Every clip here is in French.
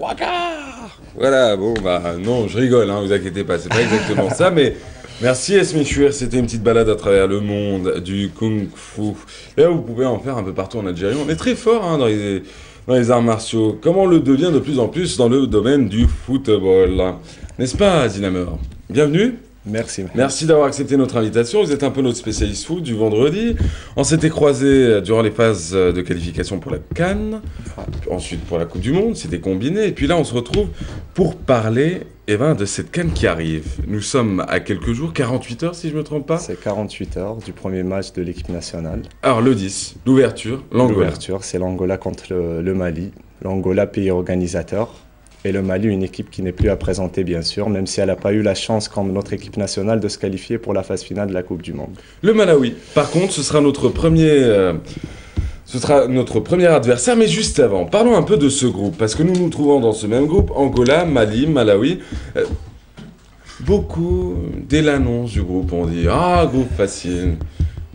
Waka. Voilà, bon, bah non, je rigole, hein, vous inquiétez pas, c'est pas exactement ça, mais merci Esmi Chouir, c'était une petite balade à travers le monde du Kung Fu. Là, vous pouvez en faire un peu partout en Algérie. On est très fort hein, dans les arts martiaux, comme on le devient de plus en plus dans le domaine du football. N'est-ce pas, Zinamer? Bienvenue. Merci. Merci d'avoir accepté notre invitation. Vous êtes un peu notre spécialiste foot du vendredi. On s'était croisés durant les phases de qualification pour la CAN, ensuite pour la Coupe du Monde, c'était combiné. Et puis là, on se retrouve pour parler de cette CAN qui arrive. Nous sommes à quelques jours, 48 heures si je ne me trompe pas. C'est 48 heures du premier match de l'équipe nationale. Alors le 10, l'ouverture, l'Angola. L'ouverture, c'est l'Angola contre le Mali. L'Angola, pays organisateur. Et le Mali, une équipe qui n'est plus à présenter, bien sûr, même si elle n'a pas eu la chance, comme notre équipe nationale, de se qualifier pour la phase finale de la Coupe du Monde. Le Malawi, par contre, ce sera notre premier adversaire. Mais juste avant, parlons un peu de ce groupe, parce que nous nous trouvons dans ce même groupe, Angola, Mali, Malawi. Beaucoup, dès l'annonce du groupe, on dit « Ah, groupe facile ».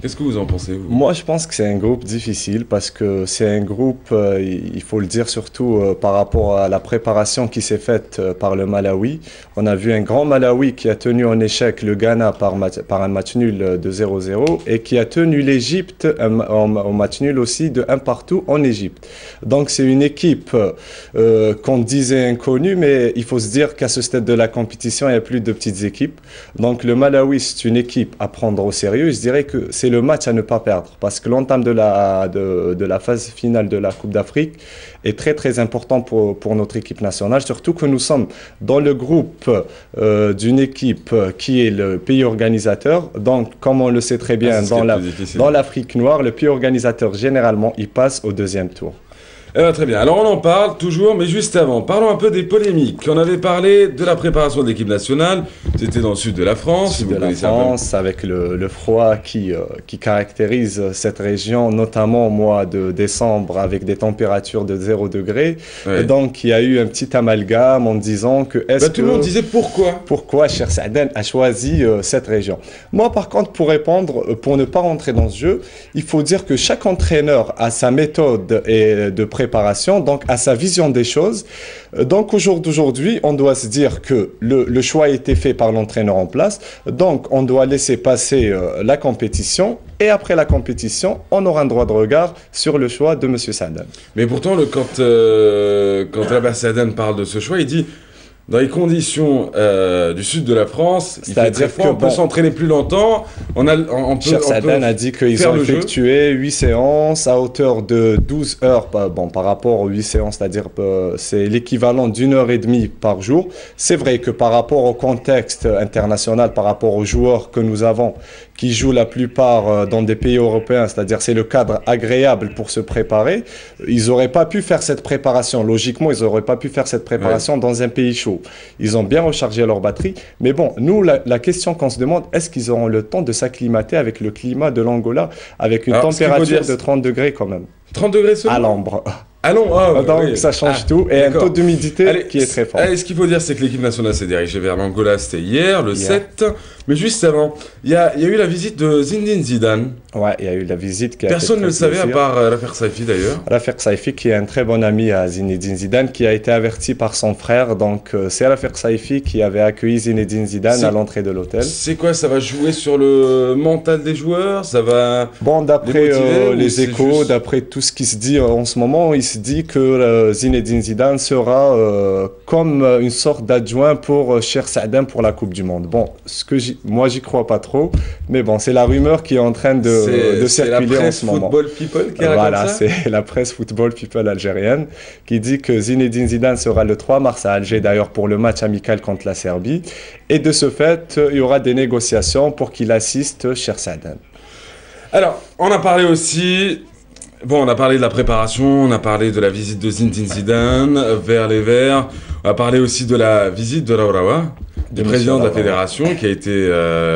Qu'est-ce que vous en pensez, vous? Moi, je pense que c'est un groupe difficile parce que c'est un groupe, il faut le dire surtout par rapport à la préparation qui s'est faite par le Malawi. On a vu un grand Malawi qui a tenu en échec le Ghana par un match nul de 0-0 et qui a tenu l'Égypte en match nul aussi de 1 partout en Égypte. Donc c'est une équipe qu'on disait inconnue, mais il faut se dire qu'à ce stade de la compétition, il n'y a plus de petites équipes. Donc le Malawi, c'est une équipe à prendre au sérieux. Je dirais que c'est le match à ne pas perdre parce que l'entame de la phase finale de la Coupe d'Afrique est très très important pour notre équipe nationale, surtout que nous sommes dans le groupe d'une équipe qui est le pays organisateur. Donc comme on le sait très bien dans l'Afrique noire, le pays organisateur généralement il passe au deuxième tour. Très bien, alors on en parle toujours, mais juste avant, parlons un peu des polémiques. On avait parlé de la préparation de l'équipe nationale, c'était dans le sud de la France. Sud de la France, avec le froid qui caractérise cette région, notamment au mois de décembre, avec des températures de 0 degré. Ouais. Et donc, il y a eu un petit amalgame en disant que... tout le monde disait pourquoi? Pourquoi Cheikh Saadane a choisi cette région? Moi, par contre, pour répondre, pour ne pas rentrer dans ce jeu, il faut dire que chaque entraîneur a sa méthode de préparation, donc à sa vision des choses. Donc au jour d'aujourd'hui, on doit se dire que le choix a été fait par l'entraîneur en place, donc on doit laisser passer la compétition et après la compétition, on aura un droit de regard sur le choix de M. Saadane. Mais pourtant, quand Abbas Saadane parle de ce choix, il dit dans les conditions du sud de la France, il fait très froid, on peut s'entraîner plus longtemps. Cheikh Saadane a dit qu'ils ont effectué 8 séances à hauteur de 12 heures par rapport aux 8 séances, c'est-à-dire c'est l'équivalent d'une heure et demie par jour. C'est vrai que par rapport au contexte international, par rapport aux joueurs que nous avons, qui jouent la plupart dans des pays européens, c'est-à-dire c'est le cadre agréable pour se préparer, ils n'auraient pas pu faire cette préparation. Logiquement, ils n'auraient pas pu faire cette préparation dans un pays chaud. Ils ont bien rechargé leur batterie. Mais bon, nous, la question qu'on se demande, est-ce qu'ils auront le temps de s'acclimater avec le climat de l'Angola, avec une température de 30 degrés quand même? 30 degrés seulement? À l'ombre. Allons, donc oui. Ça change tout, et un taux d'humidité qui est très fort. Allez, ce qu'il faut dire, c'est que l'équipe nationale s'est dirigée vers l'Angola, c'était hier, le 7. Mais juste avant, il y a eu la visite de Zinedine Zidane. Ouais, il y a eu la visite qui a Personne ne le savait, à part Rafik Saifi d'ailleurs. Rafik Saifi, qui est un très bon ami à Zinedine Zidane, qui a été averti par son frère. Donc c'est Rafik Saifi qui avait accueilli Zinedine Zidane à l'entrée de l'hôtel. C'est quoi, ça va jouer sur le mental des joueurs? Ça va... Bon, d'après les échos, d'après tout ce qui se dit en ce moment, il se dit que Zinedine Zidane sera comme une sorte d'adjoint pour Cheikh Saadane pour la Coupe du Monde. Bon, moi j'y crois pas trop, mais bon, c'est la rumeur qui est en train de circuler en ce moment. C'est la presse Football People qui raconte ça. C'est la presse Football People algérienne qui dit que Zinedine Zidane sera le 3 mars à Alger, d'ailleurs pour le match amical contre la Serbie, et de ce fait, il y aura des négociations pour qu'il assiste Cheikh Saadane. Alors, on a parlé aussi... Bon, on a parlé de la préparation, on a parlé de la visite de Zinedine Zidane vers les Verts, on a parlé aussi de la visite de Raourawa. du président de la fédération qui a été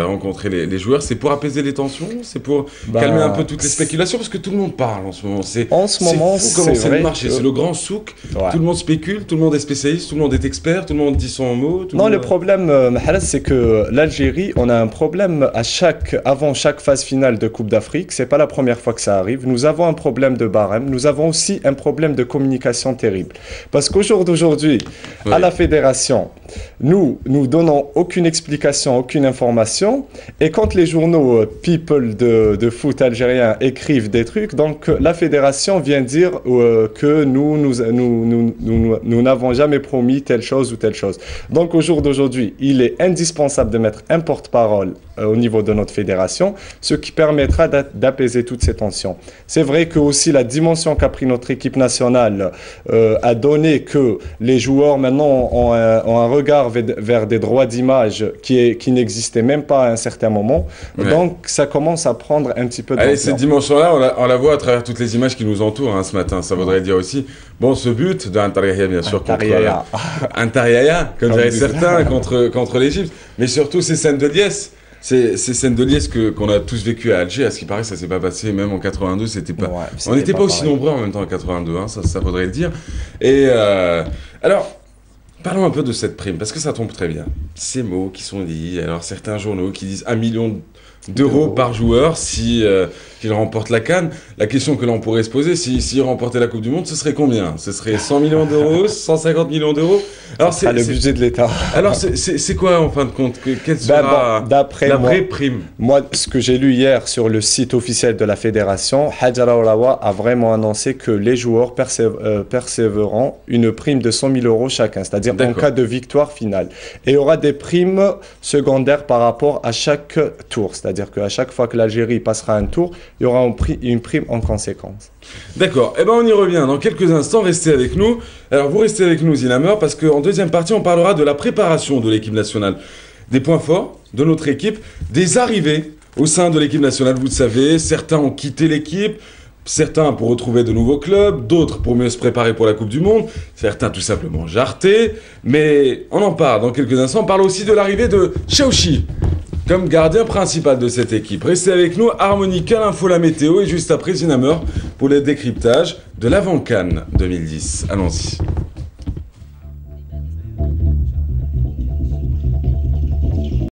rencontrer les joueurs. C'est pour apaiser les tensions? C'est pour calmer un peu toutes les spéculations? Parce que tout le monde parle en ce moment. En ce moment, c'est fou comment c'est le marché. C'est le grand souk. Ouais. Tout le monde spécule, tout le monde est spécialiste, tout le monde est expert, tout le monde dit son mot. Non, le problème, Mahalas, c'est que l'Algérie, on a un problème avant chaque phase finale de Coupe d'Afrique. C'est pas la première fois que ça arrive. Nous avons un problème de barème. Nous avons aussi un problème de communication terrible. Parce qu'au jour d'aujourd'hui, à la fédération, nous donnons aucune explication, aucune information. Et quand les journaux People de foot algériens écrivent des trucs, donc la fédération vient dire que nous n'avons jamais promis telle chose ou telle chose. Donc au jour d'aujourd'hui, il est indispensable de mettre un porte-parole au niveau de notre fédération, ce qui permettra d'apaiser toutes ces tensions. C'est vrai que aussi la dimension qu'a pris notre équipe nationale a donné que les joueurs maintenant ont un regard vers des droits d'image qui n'existaient même pas à un certain moment. Ouais. Donc ça commence à prendre un petit peu de temps. Cette dimension-là, on la voit à travers toutes les images qui nous entourent ce matin. Ça voudrait dire aussi, bon, ce but d'Antariaya, bien sûr, contre Antariaya, comme diraient certains, contre l'Égypte, mais surtout ces scènes de liesse. Ces scènes de liesse qu'on a tous vécues à Alger, à ce qui paraît, ça s'est pas passé, même en 82, c'était pas... Ouais, on n'était pas aussi nombreux en même temps en 82, ça faudrait le dire. Et alors, parlons un peu de cette prime, parce que ça tombe très bien. Ces mots qui sont dits, alors certains journaux qui disent 1 million d'euros par joueur s'il remporte la CAN. La question que l'on pourrait se poser, s'il remportait la Coupe du Monde, ce serait combien? Ce serait 100 millions d'euros, 150 millions d'euros? Alors c'est le budget de l'État. Alors c'est quoi en fin de compte? Quelle sera la vraie prime? Moi, ce que j'ai lu hier sur le site officiel de la fédération, Hadj Raoulawa a vraiment annoncé que les joueurs percevront une prime de 100 000 euros chacun, c'est-à-dire en cas de victoire finale. Et il y aura des primes secondaires par rapport à chaque tour, c'est-à-dire qu'à chaque fois que l'Algérie passera un tour, il y aura une prime en conséquence. D'accord. Eh bien, on y revient dans quelques instants. Restez avec nous. Alors, vous restez avec nous, Zinamer, parce qu'en deuxième partie, on parlera de la préparation de l'équipe nationale, des points forts de notre équipe, des arrivées au sein de l'équipe nationale. Vous le savez, certains ont quitté l'équipe, certains pour retrouver de nouveaux clubs, d'autres pour mieux se préparer pour la Coupe du Monde, certains tout simplement jartés. Mais on en parle dans quelques instants. On parle aussi de l'arrivée de Chaouchi comme gardien principal de cette équipe. Restez avec nous, Harmonica, l'info, la météo, et juste après Zinamer pour le décryptage de l'avant-CAN 2010. Allons-y.